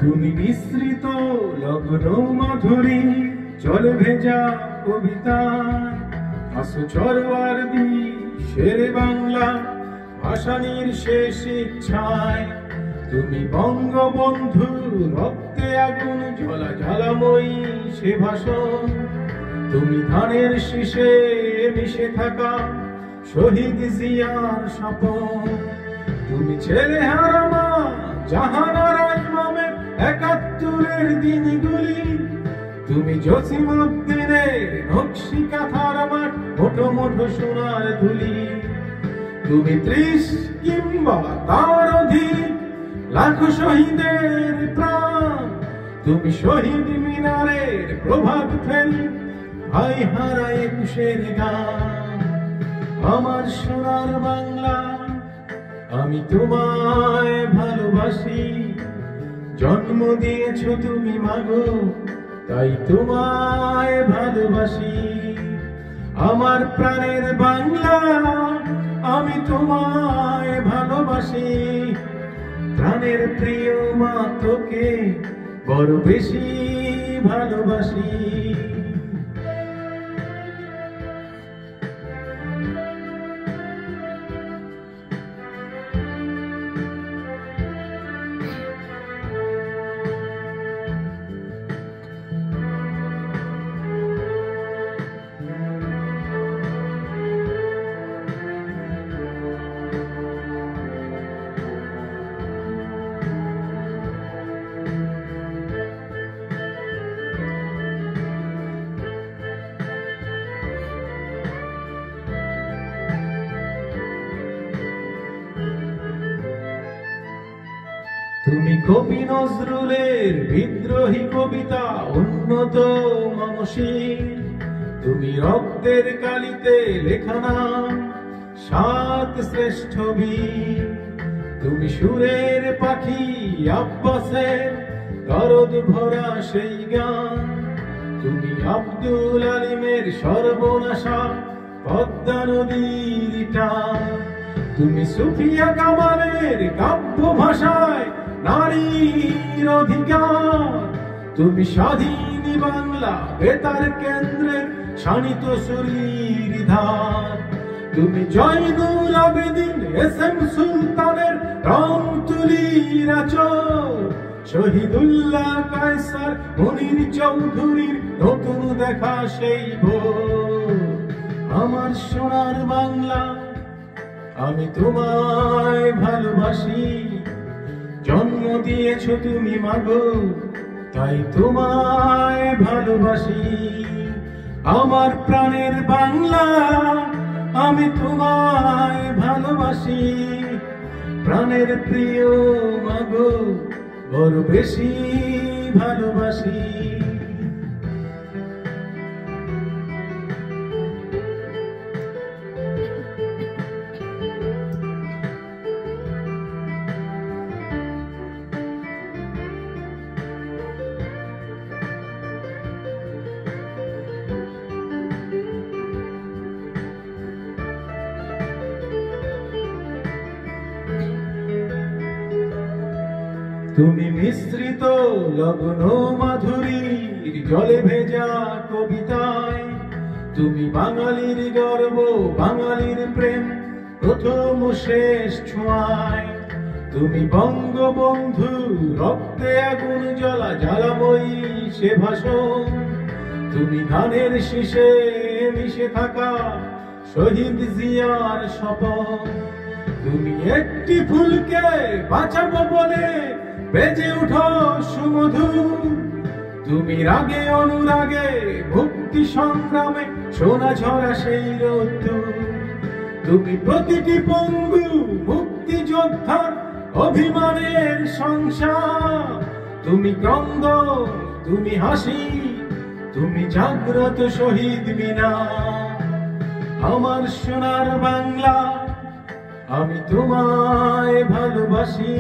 তুমি মিশ্রিত লগ্ন মাধুরী জলে ভেজা কবিতায় আসো চরওয়ার দি শেরে বাংলা ভাসানির শেষ ইচ্ছায়। তুমি বঙ্গবন্ধু রক্তে আগুন জ্বলা জ্বালাময়ী সে ভাষণ। তুমি ধানের শীষে মিশে থাকা শহীদ জিয়ার স্বপন। তুমি ছেলে হারামা জাহানারা ইমামের ৭১-এর দিনগুলি। তুমি জসিমউদ্দিনের নকশি কাঁথার মাঠ মোটো মোটো সোনার ধুলি। তুমি ৩০ কিংবা তার অধিক লাখো শহীদের প্রাণ। তুমি শহীদ মিনারের প্রভাত ফেরি ভাই হারা ২১-এর গান। আমার সোনার বাংলা আমি তোমায় ভালোবাসি। জন্ম দিয়েছ তুমি মাগো তাই তোমায় ভালোবাসি। আমার প্রাণের বাংলা আমি তোমায় ভালোবাসি। প্রাণের প্রিয় মা তোকে বড় বেশি ভালোবাসি। তুমি কবি নজরুলের বিদ্রোহী কবিতা উন্নত মানসিক। তুমি রক্তের কালিতে লেখা নাম ৭ শ্রেষ্ঠ বীর। তুমি সুরের পাখি আব্বাসের দরদ ভরা সেই গান। তুমি আব্দুল আলিমের সর্বনাশা পদ্মা নদীর টান। তুমি সুফিয়া কামালের কাব্য ভাষায় নারীর অধিকার। তুমি স্বাধীন বাংলা বেতার কেন্দ্রের শানিত সুরীর ধার। তুমি জয়নুল আবেদিন এস.এম. সুলতানের রং তুলির আঁচল। শহীদুল্লাহ কায়সার মুনির চৌধুরীর নতুন দেখা সেই ভোর। আমার সোনার বাংলা আমি তোমায় ভালোবাসি। জন্ম দিয়েছ তুমি মাগো তাই তোমায় ভালোবাসি। আমার প্রাণের বাংলা আমি তোমায় ভালোবাসি। প্রাণের প্রিয় মাগো বড় বেশি ভালোবাসি। তুমি মিশ্রিত লগ্ন মাধুরীর জলে ভেজা কবিতায়। তুমি বাঙালির গর্ব বাঙালির প্রেম প্রথম শেষ ছোঁয়ায়। তুমি বঙ্গবন্ধু রক্তে আগুন জ্বলা জ্বালাময়ী সে ভাষণ। তুমি ধানের শীষে মিশে থাকা শহীদ জিয়ার স্বপন। তুমি একটি ফুলকে বাঁচাবো বলে বেজে উঠো সুমধুর। তুমি রাগে অনুরাগে মুক্তি সংগ্রামে সোনা ঝরা সেই রোদ্দুর। তুমি প্রতিটি পঙ্গু মুক্তিযোদ্ধার অভিমানের সংসার। তুমি ক্রন্দন তুমি হাসি তুমি জাগ্রত শহীদ মিনার। আমার সোনার বাংলা আমি তোমায় ভালোবাসি।